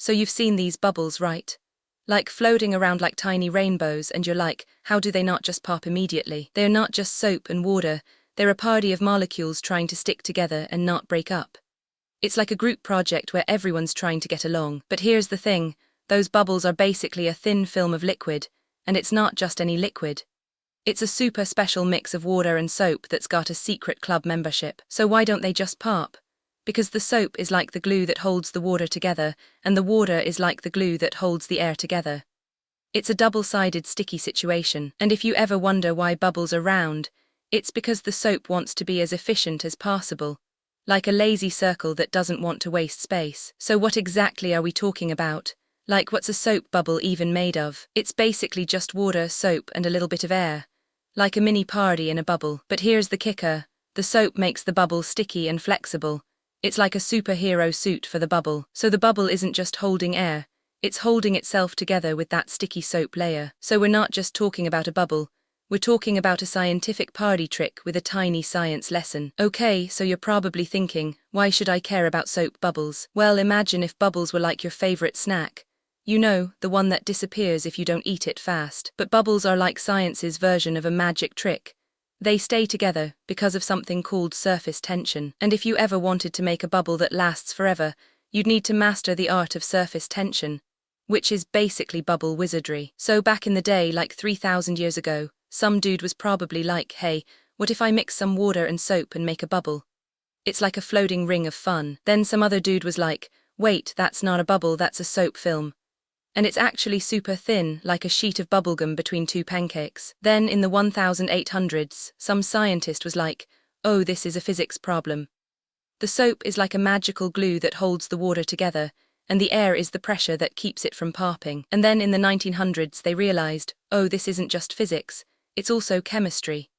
So you've seen these bubbles, right? Like floating around like tiny rainbows, and you're like, how do they not just pop immediately? They're not just soap and water, they're a party of molecules trying to stick together and not break up. It's like a group project where everyone's trying to get along. But here's the thing, those bubbles are basically a thin film of liquid, and it's not just any liquid. It's a super special mix of water and soap that's got a secret club membership. So why don't they just pop? Because the soap is like the glue that holds the water together, and the water is like the glue that holds the air together. It's a double-sided sticky situation, and if you ever wonder why bubbles are round, it's because the soap wants to be as efficient as possible, like a lazy circle that doesn't want to waste space. So what exactly are we talking about? Like, what's a soap bubble even made of? It's basically just water, soap, and a little bit of air. Like a mini party in a bubble. But here's the kicker, the soap makes the bubble sticky and flexible. It's like a superhero suit for the bubble. So the bubble isn't just holding air, it's holding itself together with that sticky soap layer. So we're not just talking about a bubble, we're talking about a scientific party trick with a tiny science lesson. Okay, so you're probably thinking, why should I care about soap bubbles? Well, imagine if bubbles were like your favorite snack. You know, the one that disappears if you don't eat it fast. But bubbles are like science's version of a magic trick. They stay together because of something called surface tension. And if you ever wanted to make a bubble that lasts forever, you'd need to master the art of surface tension, which is basically bubble wizardry. So back in the day, like 3,000 years ago, some dude was probably like, hey, what if I mix some water and soap and make a bubble? It's like a floating ring of fun. Then some other dude was like, wait, that's not a bubble, that's a soap film. And it's actually super thin, like a sheet of bubblegum between two pancakes. Then in the 1800s, some scientist was like, oh, this is a physics problem. The soap is like a magical glue that holds the water together, and the air is the pressure that keeps it from popping. And then in the 1900s they realized, oh, this isn't just physics, it's also chemistry.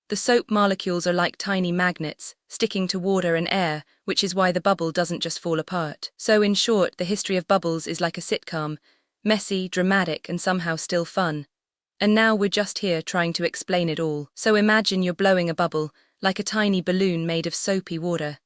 The soap molecules are like tiny magnets, sticking to water and air, which is why the bubble doesn't just fall apart. So in short, the history of bubbles is like a sitcom, messy, dramatic, and somehow still fun. And now we're just here trying to explain it all. So imagine you're blowing a bubble, like a tiny balloon made of soapy water.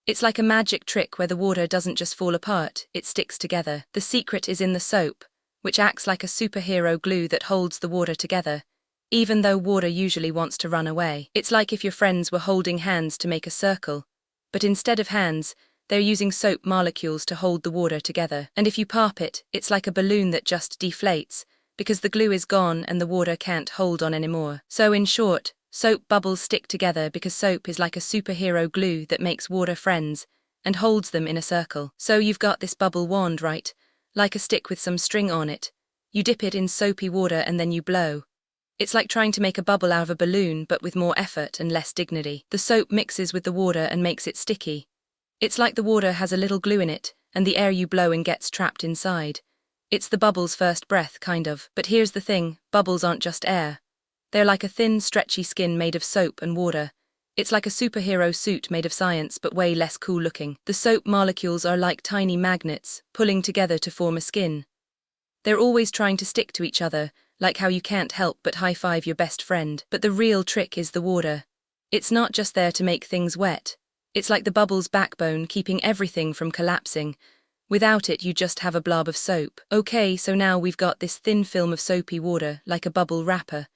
It's like a magic trick where the water doesn't just fall apart, it sticks together. The secret is in the soap, which acts like a superhero glue that holds the water together, even though water usually wants to run away. It's like if your friends were holding hands to make a circle, but instead of hands, they're using soap molecules to hold the water together. And if you pop it, it's like a balloon that just deflates, because the glue is gone and the water can't hold on anymore. So in short, soap bubbles stick together because soap is like a superhero glue that makes water friends and holds them in a circle. So you've got this bubble wand, right? Like a stick with some string on it. You dip it in soapy water and then you blow. It's like trying to make a bubble out of a balloon but with more effort and less dignity. The soap mixes with the water and makes it sticky. It's like the water has a little glue in it, and the air you blow in gets trapped inside. It's the bubble's first breath, kind of. But here's the thing, bubbles aren't just air. They're like a thin, stretchy skin made of soap and water. It's like a superhero suit made of science, but way less cool looking. The soap molecules are like tiny magnets, pulling together to form a skin. They're always trying to stick to each other, like how you can't help but high-five your best friend. But the real trick is the water. It's not just there to make things wet. It's like the bubble's backbone, keeping everything from collapsing. Without it, you just have a blob of soap. Okay, so now we've got this thin film of soapy water, like a bubble wrapper.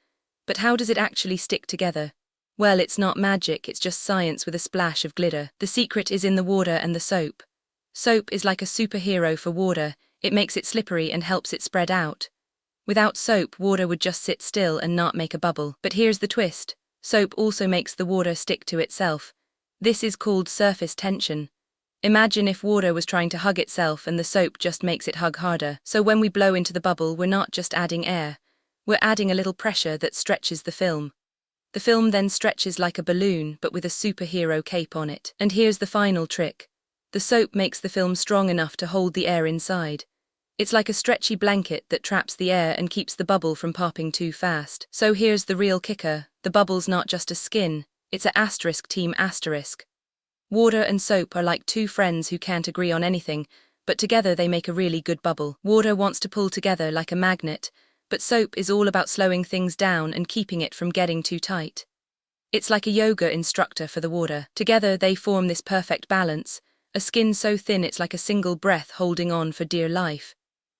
But how does it actually stick together? Well, it's not magic, it's just science with a splash of glitter. The secret is in the water and the soap. Soap is like a superhero for water, it makes it slippery and helps it spread out. Without soap, water would just sit still and not make a bubble. But here's the twist, soap also makes the water stick to itself. This is called surface tension. Imagine if water was trying to hug itself and the soap just makes it hug harder. So when we blow into the bubble, we're not just adding air. We're adding a little pressure that stretches the film. The film then stretches like a balloon, but with a superhero cape on it. And here's the final trick. The soap makes the film strong enough to hold the air inside. It's like a stretchy blanket that traps the air and keeps the bubble from popping too fast. So here's the real kicker. The bubble's not just a skin. It's a asterisk team asterisk. Water and soap are like two friends who can't agree on anything, but together they make a really good bubble. Water wants to pull together like a magnet, but soap is all about slowing things down and keeping it from getting too tight. It's like a yoga instructor for the water. Together they form this perfect balance, A skin so thin it's like a single breath holding on for dear life.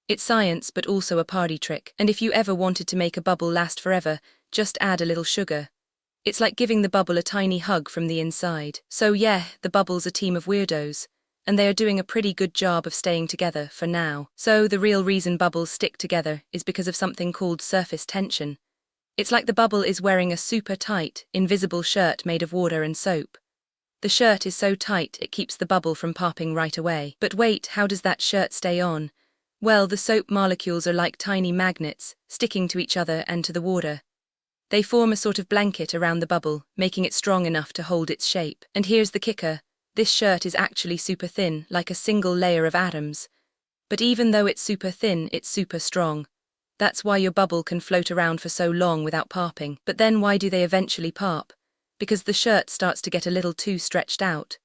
It's science but also a party trick, and if you ever wanted to make a bubble last forever, just add a little sugar. It's like giving the bubble a tiny hug from the inside. So yeah, the bubble's a team of weirdos, and they are doing a pretty good job of staying together for now. So the real reason bubbles stick together is because of something called surface tension. It's like the bubble is wearing a super tight, invisible shirt made of water and soap. The shirt is so tight it keeps the bubble from popping right away. But wait, how does that shirt stay on? Well, the soap molecules are like tiny magnets, sticking to each other and to the water. They form a sort of blanket around the bubble, making it strong enough to hold its shape. And here's the kicker. This shirt is actually super thin, like a single layer of atoms. But even though it's super thin, it's super strong. That's why your bubble can float around for so long without popping. But then why do they eventually pop? Because the shirt starts to get a little too stretched out.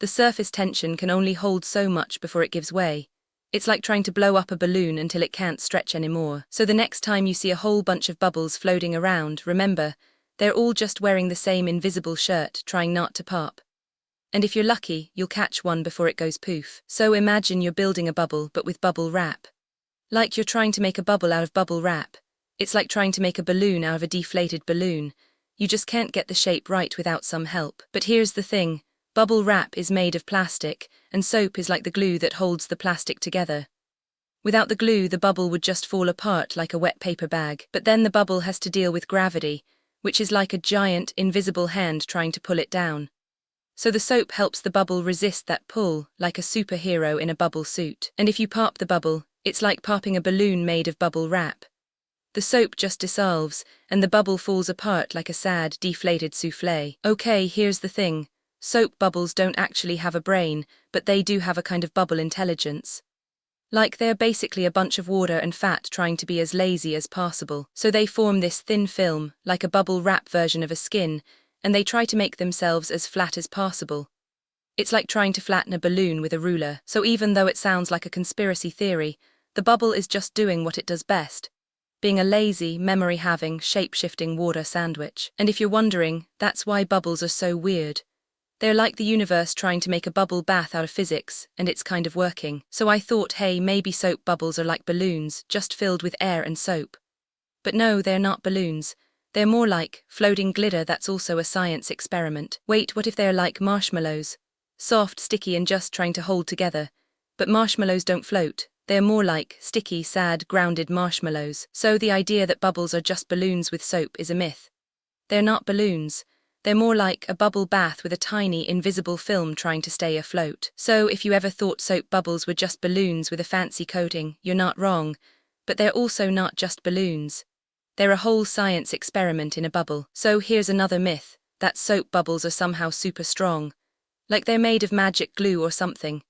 The surface tension can only hold so much before it gives way. It's like trying to blow up a balloon until it can't stretch anymore. So the next time you see a whole bunch of bubbles floating around, remember, they're all just wearing the same invisible shirt, trying not to pop. And if you're lucky, you'll catch one before it goes poof. So imagine you're building a bubble but with bubble wrap. Like you're trying to make a bubble out of bubble wrap. It's like trying to make a balloon out of a deflated balloon. You just can't get the shape right without some help. But here's the thing. Bubble wrap is made of plastic, and soap is like the glue that holds the plastic together. Without the glue, the bubble would just fall apart like a wet paper bag. But then the bubble has to deal with gravity, which is like a giant, invisible hand trying to pull it down. So the soap helps the bubble resist that pull, like a superhero in a bubble suit. And if you pop the bubble, it's like popping a balloon made of bubble wrap. The soap just dissolves, and the bubble falls apart like a sad, deflated soufflé. Okay, here's the thing. Soap bubbles don't actually have a brain, but they do have a kind of bubble intelligence. Like they're basically a bunch of water and fat trying to be as lazy as possible. So they form this thin film, like a bubble wrap version of a skin, and they try to make themselves as flat as possible. It's like trying to flatten a balloon with a ruler. So even though it sounds like a conspiracy theory, the bubble is just doing what it does best, being a lazy, memory-having, shape-shifting water sandwich. And if you're wondering, that's why bubbles are so weird. They're like the universe trying to make a bubble bath out of physics, and it's kind of working. So I thought, hey, maybe soap bubbles are like balloons, just filled with air and soap. But no, they're not balloons. They're more like floating glitter that's also a science experiment. Wait, what if they're like marshmallows? Soft, sticky and just trying to hold together. But marshmallows don't float. They're more like sticky, sad, grounded marshmallows. So the idea that bubbles are just balloons with soap is a myth. They're not balloons. They're more like a bubble bath with a tiny, invisible film trying to stay afloat. So if you ever thought soap bubbles were just balloons with a fancy coating, you're not wrong. But they're also not just balloons. They're a whole science experiment in a bubble. So here's another myth, that soap bubbles are somehow super strong. Like they're made of magic glue or something.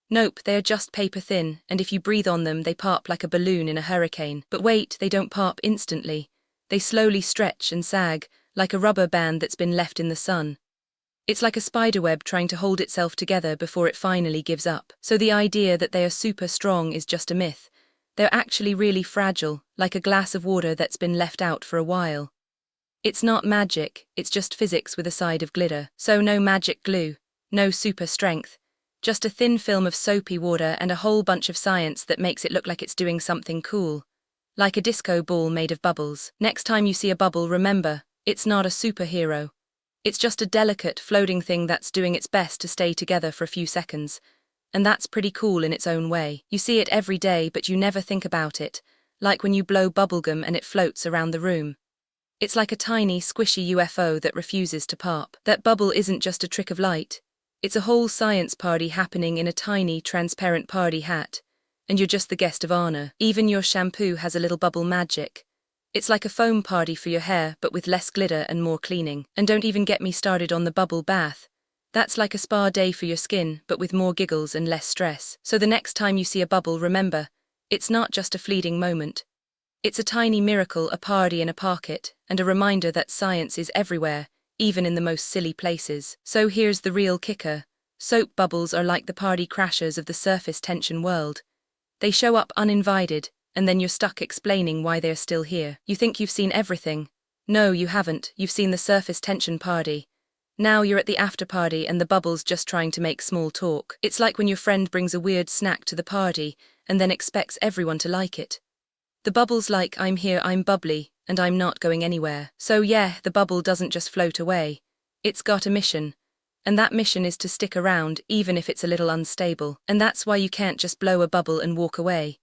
Nope, they're just paper thin, and if you breathe on them, they pop like a balloon in a hurricane. But wait, they don't pop instantly. They slowly stretch and sag, like a rubber band that's been left in the sun. It's like a spiderweb trying to hold itself together before it finally gives up. So the idea that they are super strong is just a myth. They're actually really fragile, like a glass of water that's been left out for a while. It's not magic, it's just physics with a side of glitter. So no magic glue, no super strength. Just a thin film of soapy water and a whole bunch of science that makes it look like it's doing something cool. Like a disco ball made of bubbles. Next time you see a bubble, remember, it's not a superhero. It's just a delicate, floating thing that's doing its best to stay together for a few seconds. And that's pretty cool in its own way. You see it every day, but you never think about it. Like when you blow bubblegum and it floats around the room. It's like a tiny, squishy UFO that refuses to pop. That bubble isn't just a trick of light. It's a whole science party happening in a tiny, transparent party hat. And you're just the guest of honor. Even your shampoo has a little bubble magic. It's like a foam party for your hair, but with less glitter and more cleaning. And don't even get me started on the bubble bath. That's like a spa day for your skin, but with more giggles and less stress. So the next time you see a bubble, remember, it's not just a fleeting moment. It's a tiny miracle, a party in a pocket, and a reminder that science is everywhere, even in the most silly places. So here's the real kicker. Soap bubbles are like the party crashers of the surface tension world. They show up uninvited, and then you're stuck explaining why they're still here. You think you've seen everything. No, you haven't. You've seen the surface tension party. Now you're at the after party and the bubble's just trying to make small talk. It's like when your friend brings a weird snack to the party and then expects everyone to like it. The bubble's like, I'm here, I'm bubbly, and I'm not going anywhere. So yeah, the bubble doesn't just float away. It's got a mission. And that mission is to stick around even if it's a little unstable. And that's why you can't just blow a bubble and walk away.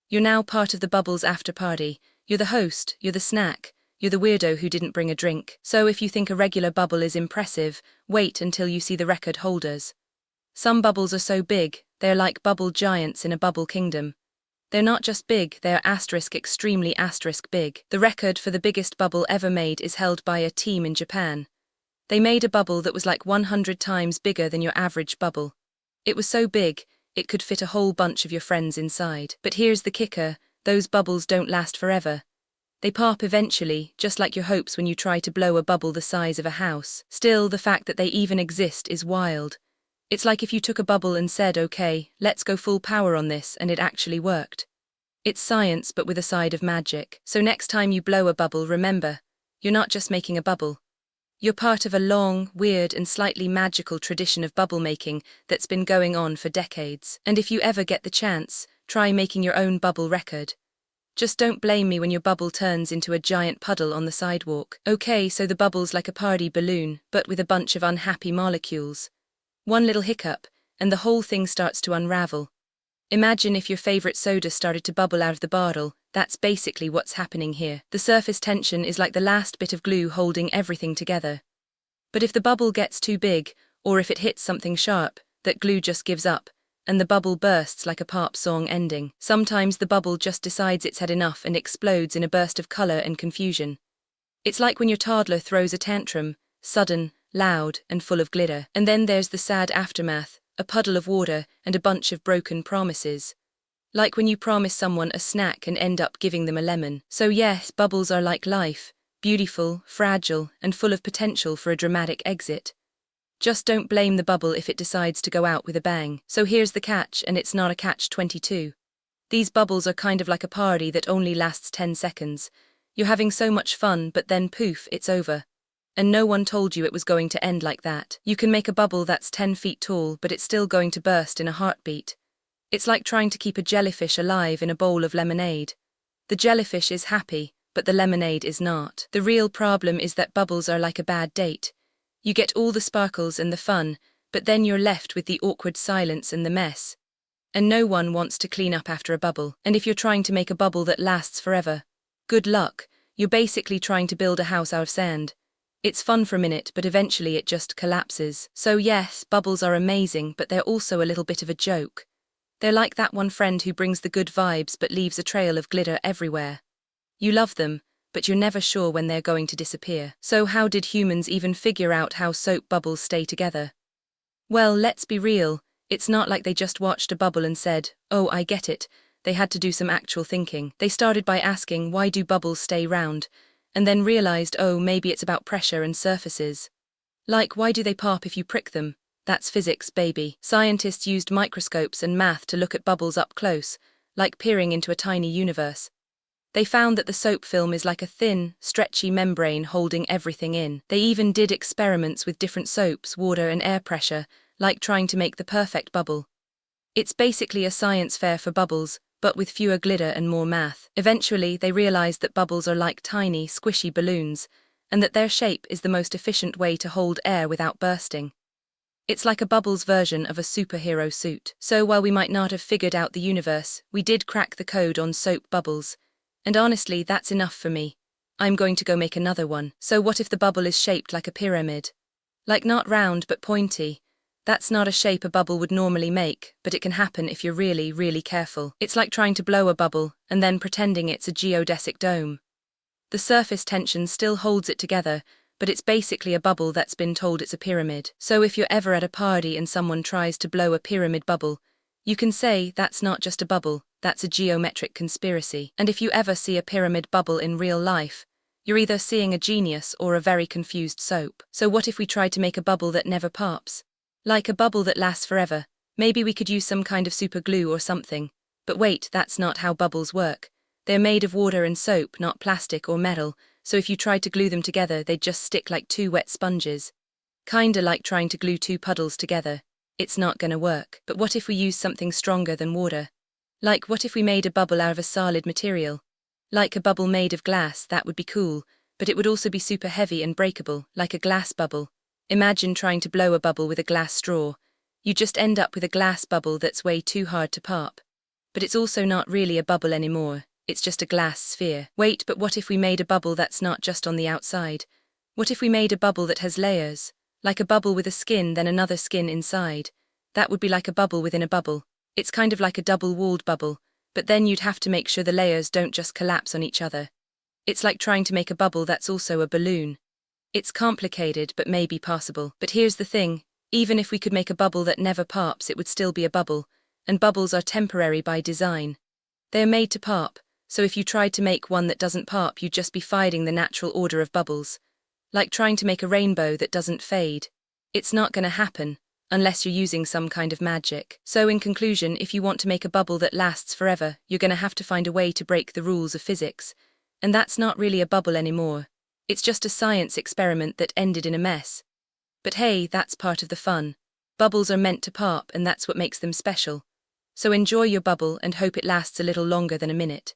You're now part of the bubble's after party. You're the host, you're the snack, you're the weirdo who didn't bring a drink. So if you think a regular bubble is impressive, wait until you see the record holders. Some bubbles are so big, they're like bubble giants in a bubble kingdom. They're not just big, they're extremely big. The record for the biggest bubble ever made is held by a team in Japan. They made a bubble that was like 100 times bigger than your average bubble. It was so big, it could fit a whole bunch of your friends inside. But here's the kicker, those bubbles don't last forever. They pop eventually, just like your hopes when you try to blow a bubble the size of a house. Still, the fact that they even exist is wild. It's like if you took a bubble and said, okay, let's go full power on this, and it actually worked. It's science but with a side of magic. So next time you blow a bubble, remember, you're not just making a bubble. You're part of a long, weird and slightly magical tradition of bubble making that's been going on for decades. And if you ever get the chance, try making your own bubble record. Just don't blame me when your bubble turns into a giant puddle on the sidewalk. Okay, so the bubble's like a party balloon, but with a bunch of unhappy molecules. One little hiccup, and the whole thing starts to unravel. Imagine if your favorite soda started to bubble out of the bottle. That's basically what's happening here. The surface tension is like the last bit of glue holding everything together. But if the bubble gets too big, or if it hits something sharp, that glue just gives up, and the bubble bursts like a pop song ending. Sometimes the bubble just decides it's had enough and explodes in a burst of color and confusion. It's like when your toddler throws a tantrum, sudden, loud, and full of glitter. And then there's the sad aftermath, a puddle of water and a bunch of broken promises. Like when you promise someone a snack and end up giving them a lemon. So yes, bubbles are like life, beautiful, fragile, and full of potential for a dramatic exit. Just don't blame the bubble if it decides to go out with a bang. So here's the catch, and it's not a catch-22. These bubbles are kind of like a party that only lasts 10 seconds. You're having so much fun, but then poof, it's over. And no one told you it was going to end like that. You can make a bubble that's 10 feet tall, but it's still going to burst in a heartbeat. It's like trying to keep a jellyfish alive in a bowl of lemonade. The jellyfish is happy, but the lemonade is not. The real problem is that bubbles are like a bad date. You get all the sparkles and the fun, but then you're left with the awkward silence and the mess. And no one wants to clean up after a bubble. And if you're trying to make a bubble that lasts forever, good luck. You're basically trying to build a house out of sand. It's fun for a minute, but eventually it just collapses. So yes, bubbles are amazing, but they're also a little bit of a joke. They're like that one friend who brings the good vibes but leaves a trail of glitter everywhere. You love them, but you're never sure when they're going to disappear. So how did humans even figure out how soap bubbles stay together? Well, let's be real, it's not like they just watched a bubble and said, oh, I get it. They had to do some actual thinking. They started by asking, why do bubbles stay round? And then realized, oh, maybe it's about pressure and surfaces. Like, why do they pop if you prick them? That's physics, baby. Scientists used microscopes and math to look at bubbles up close, like peering into a tiny universe. They found that the soap film is like a thin, stretchy membrane holding everything in. They even did experiments with different soaps, water and air pressure, like trying to make the perfect bubble. It's basically a science fair for bubbles, but with fewer glitter and more math. Eventually, they realized that bubbles are like tiny, squishy balloons, and that their shape is the most efficient way to hold air without bursting. It's like a bubble's version of a superhero suit. So while we might not have figured out the universe, we did crack the code on soap bubbles. And honestly, that's enough for me. I'm going to go make another one. So what if the bubble is shaped like a pyramid? Like not round but pointy. That's not a shape a bubble would normally make, but it can happen if you're really, really careful. It's like trying to blow a bubble and then pretending it's a geodesic dome. The surface tension still holds it together, but it's basically a bubble that's been told it's a pyramid. So if you're ever at a party and someone tries to blow a pyramid bubble, you can say that's not just a bubble, that's a geometric conspiracy. And if you ever see a pyramid bubble in real life, you're either seeing a genius or a very confused soap. So what if we tried to make a bubble that never pops? Like a bubble that lasts forever. Maybe we could use some kind of super glue or something. But wait, that's not how bubbles work. They're made of water and soap, not plastic or metal, so if you tried to glue them together, they'd just stick like two wet sponges. Kinda like trying to glue two puddles together. It's not gonna work. But what if we use something stronger than water? Like, what if we made a bubble out of a solid material? Like a bubble made of glass, that would be cool, but it would also be super heavy and breakable, like a glass bubble. Imagine trying to blow a bubble with a glass straw. You just end up with a glass bubble that's way too hard to pop. But it's also not really a bubble anymore, it's just a glass sphere. Wait, but what if we made a bubble that's not just on the outside? What if we made a bubble that has layers? Like a bubble with a skin, then another skin inside. That would be like a bubble within a bubble. It's kind of like a double-walled bubble, but then you'd have to make sure the layers don't just collapse on each other. It's like trying to make a bubble that's also a balloon. It's complicated, but maybe possible. But here's the thing, even if we could make a bubble that never pops, it would still be a bubble, and bubbles are temporary by design. They are made to pop, so if you tried to make one that doesn't pop, you'd just be fighting the natural order of bubbles. Like trying to make a rainbow that doesn't fade. It's not gonna happen, unless you're using some kind of magic. So in conclusion, if you want to make a bubble that lasts forever, you're gonna have to find a way to break the rules of physics. And that's not really a bubble anymore. It's just a science experiment that ended in a mess. But hey, that's part of the fun. Bubbles are meant to pop, and that's what makes them special. So enjoy your bubble and hope it lasts a little longer than a minute.